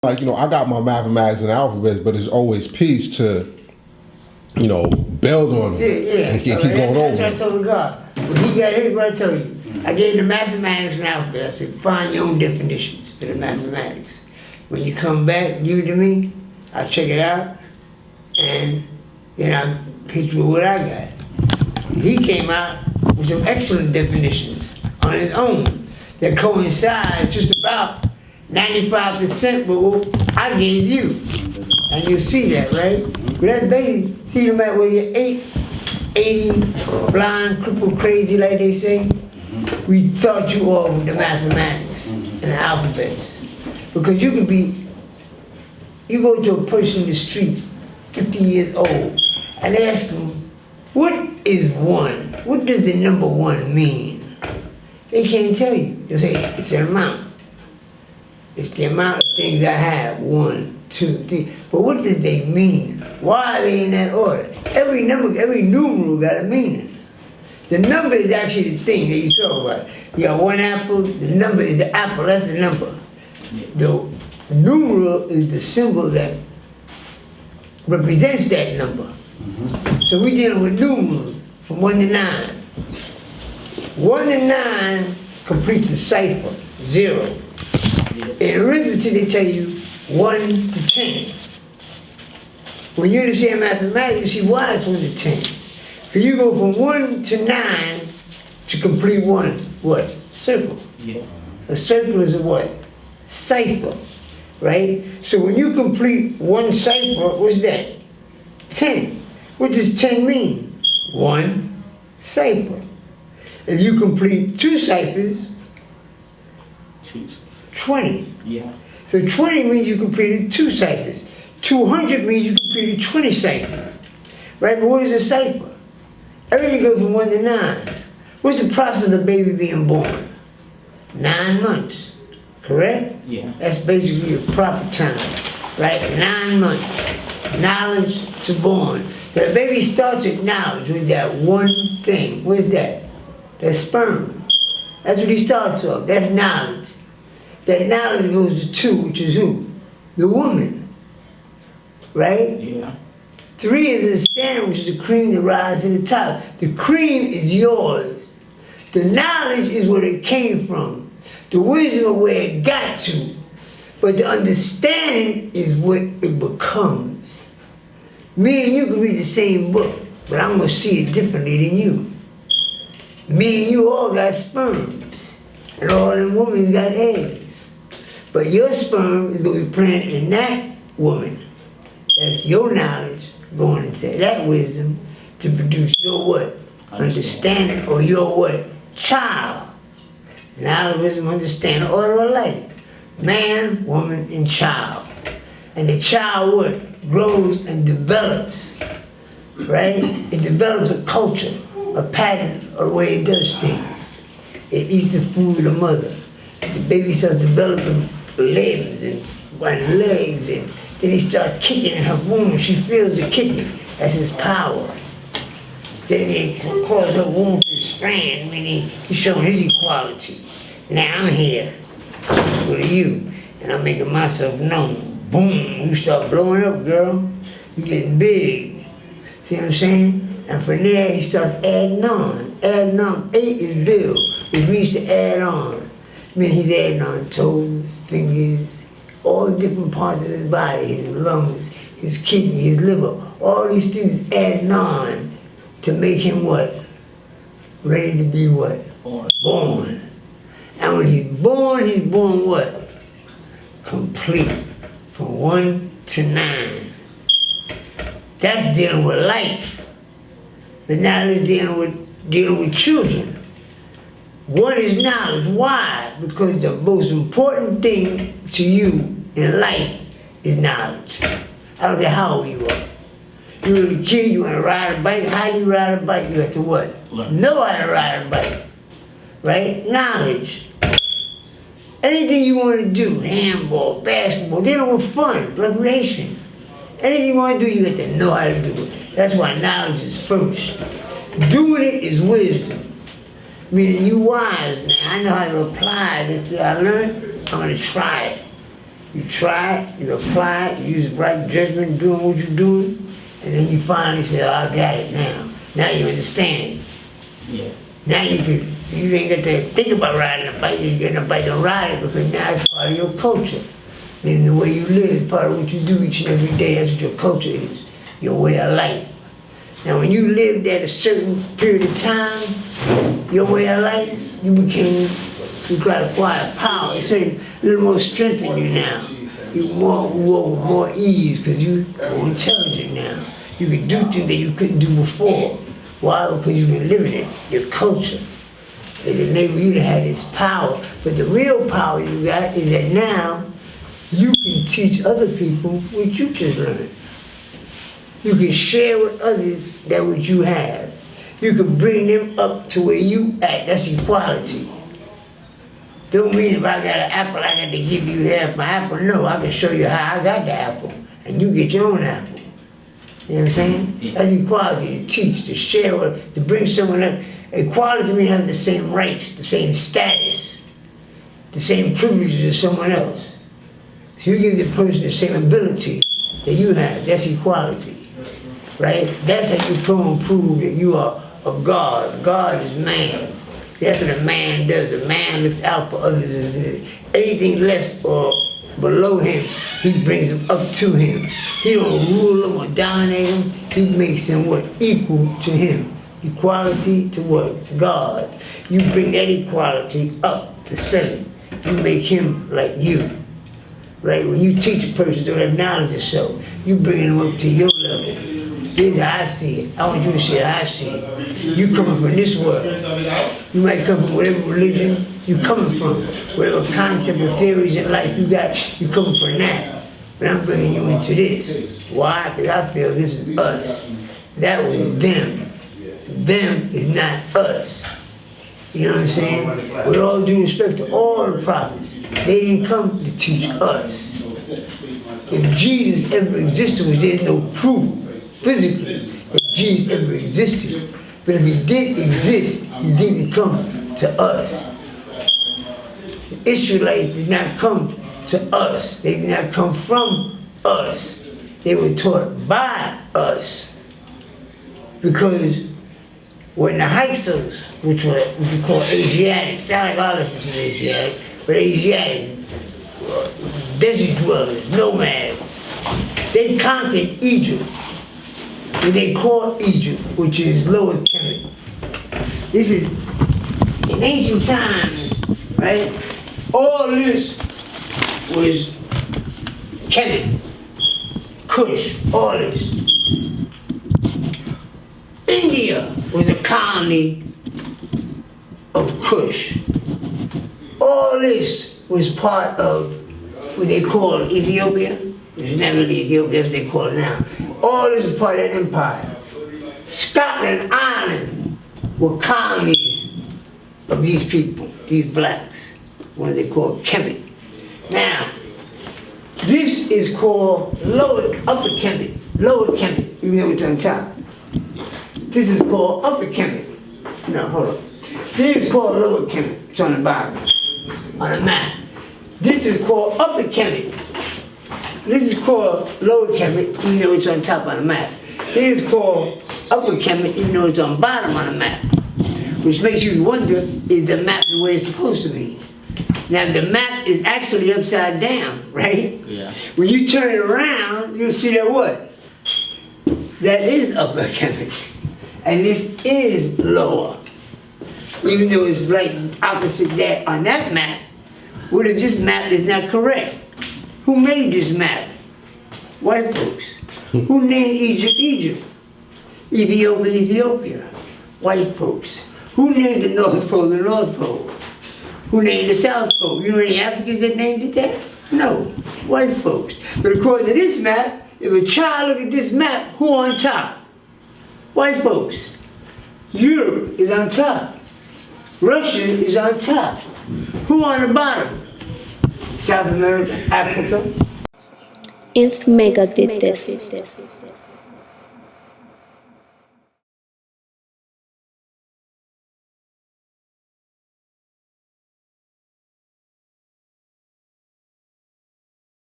Like, I got my mathematics and alphabets, but it's always peace to, build on them. And keep going over. That's what I told God. Here's what I told you. I gave the mathematics and alphabet. I said, find your own definitions for the mathematics. When you come back, give it to me, I'll check it out, and then I'll hit you with what I got. He came out with some excellent definitions on his own that coincides just about 95% with what I gave you. And you see that, right? But that's basically, see no matter whether you're 80, blind, crippled, crazy, like they say, we taught you all with the mathematics and the alphabets. Because you go to a person in the streets, 50 years old, and ask them, what is one? What does the number one mean? They can't tell you. They'll say, it's an amount. It's the amount of things I have, 1, 2, 3. But what does they mean? Why are they in that order? Every number, every numeral got a meaning. The number is actually the thing that you talk about. You got one apple, the number is the apple, that's the number. The numeral is the symbol that represents that number. So we're dealing with numerals from 1 to 9. 1 to 9 completes a cipher, 0. In arithmetic, they tell you 1 to 10. When you understand mathematics, you see why it's 1 to 10. Because you go from 1 to 9 to complete one, what? Circle. Yeah. A circle is a what? Cipher, right? So when you complete one cipher, what's that? 10. What does 10 mean? One cipher. If you complete 2 ciphers, 20. Yeah. So 20 means you completed 2 ciphers. 200 means you completed 20 ciphers. Right? But what is a cipher? Everything goes from 1 to 9. What's the process of the baby being born? 9 months. Correct? Yeah. That's basically the proper time. Right? 9 months. Knowledge to born. The baby starts at knowledge with that one thing. What is that? That's sperm. That's what he starts off. That's knowledge. That knowledge goes to 2, which is who? The woman. Right? Yeah. 3 is the stand, which is the cream that rises to the top. The cream is yours. The knowledge is where it came from. The wisdom of where it got to. But the understanding is what it becomes. Me and you can read the same book, but I'm going to see it differently than you. Me and you all got sperms, and all them women got eggs. But your sperm is going to be planted in that woman. That's your knowledge going into that wisdom to produce your what? Understanding, or your what? Child. Knowledge, wisdom, understanding, order of life. Man, woman, and child. And the child what? Grows and develops, right? It develops a culture, a pattern, a way it does things. It eats the food of the mother. The baby starts developing limbs and legs, and then he starts kicking in her womb. She feels the kicking. That's his power. Then he cause her womb to expand, meaning he's showing his equality. Now I'm here. I'm equal to you, and I'm making myself known. Boom, you start blowing up, girl. You're getting big. See what I'm saying? And from there, he starts adding on. Adding on. 8 is build, which means to add on. I mean, he's adding on toes, fingers, all the different parts of his body, his lungs, his kidney, his liver. All these things adding on to make him what? Ready to be what? Born. And when he's born what? Complete. From 1 to 9. That's dealing with life. But now they're dealing with children. 1 is knowledge. Why? Because the most important thing to you in life is knowledge. I don't care how old you are. You're a kid, you want to ride a bike. How do you ride a bike? You have to what? Know how to ride a bike. Right? Knowledge. Anything you want to do, handball, basketball, dealing with fun, recreation. Anything you want to do, you have to know how to do it. That's why knowledge is first. Doing it is wisdom. Meaning you wise now. I know how to apply this that I learned. I'm going to try it. You try it, you apply it, you use the right judgment doing what you're doing, and then you finally say, oh, I got it now. Now you understand. Yeah. Now you ain't got to think about riding a bike, you get a bike and ride it because now it's part of your culture. Then the way you live is part of what you do each and every day. That's what your culture is, your way of life. Now when you lived at a certain period of time, your way of life, you got acquired power. It's a little more strength in you now. You walk with more ease because you're more intelligent now. You can do things that you couldn't do before. Why? Because you've been living it, your culture. It enables you to have this power. But the real power you got is that now you can teach other people what you just learned. You can share with others that what you have. You can bring them up to where you at. That's equality. Don't mean if I got an apple, I got to give you half my apple. No, I can show you how I got the apple, and you get your own apple. You know what I'm saying? Yeah. That's equality, to teach, to share, to bring someone up. Equality means having the same rights, the same status, the same privileges as someone else. So you give the person the same ability that you have. That's equality, right? That's how you prove that you are a God. God is man. That's what a man does. A man looks out for others. Anything less or below him, he brings them up to him. He don't rule them or dominate them. He makes them what? Equal to him. Equality to what? God. You bring that equality up to 7. You make him like you. Right? When you teach a person to acknowledge yourself, you bring them up to your level. This is how I see it. I want you to see how I see it. You coming from this world. You might come from whatever religion you coming from, whatever concept or theories in life you got, you coming from that. But I'm bringing you into this. Why? Because I feel this is us. That was them. Them is not us. You know what I'm saying? With all due respect to all the prophets, they didn't come to teach us. If Jesus ever existed, there's no proof physically that Jesus ever existed. But if he did exist, he didn't come to us. The Israelites did not come to us. They did not come from us. They were taught by us. Because when the Hyksos, which we call Asiatics, not like all us is Asiatic, but Asiatic, desert dwellers, nomads, they conquered Egypt. And they called Egypt, which is Lower Kemet. This is, in ancient times, right? All this was Kemet, Kush, all this. India was a colony of Kush. All this was part of what they call Ethiopia. It's not really Ethiopia, that's what they call it now. All this is part of that empire. Scotland, Ireland were colonies of these people, these blacks, what they call Kemet. Now, this is called Upper Kemet, Lower Kemet, even though it's on top. This is called Upper Kemet. No, hold on. This is called Lower Kemet, it's on the bottom, on the map. This is called Upper Kemet. This is called Lower Kemet, even though it's on top on the map. This is called Upper Kemet, even though it's on bottom on the map. Which makes you wonder, is the map the way it's supposed to be? Now the map is actually upside down, right? Yeah. When you turn it around, you'll see that what? That is Upper Kemet. And this is lower. Even though it's like opposite that on that map, what if this map is not correct? Who made this map? White folks. Who named Egypt, Egypt? Ethiopia, Ethiopia. White folks. Who named the North Pole, the North Pole? Who named the South Pole? You know any Africans that named it that? No, white folks. But according to this map, if a child look at this map, who on top? White folks. Europe is on top. Russia is on top. Who on the bottom? South America, Africa. If Mecca did this.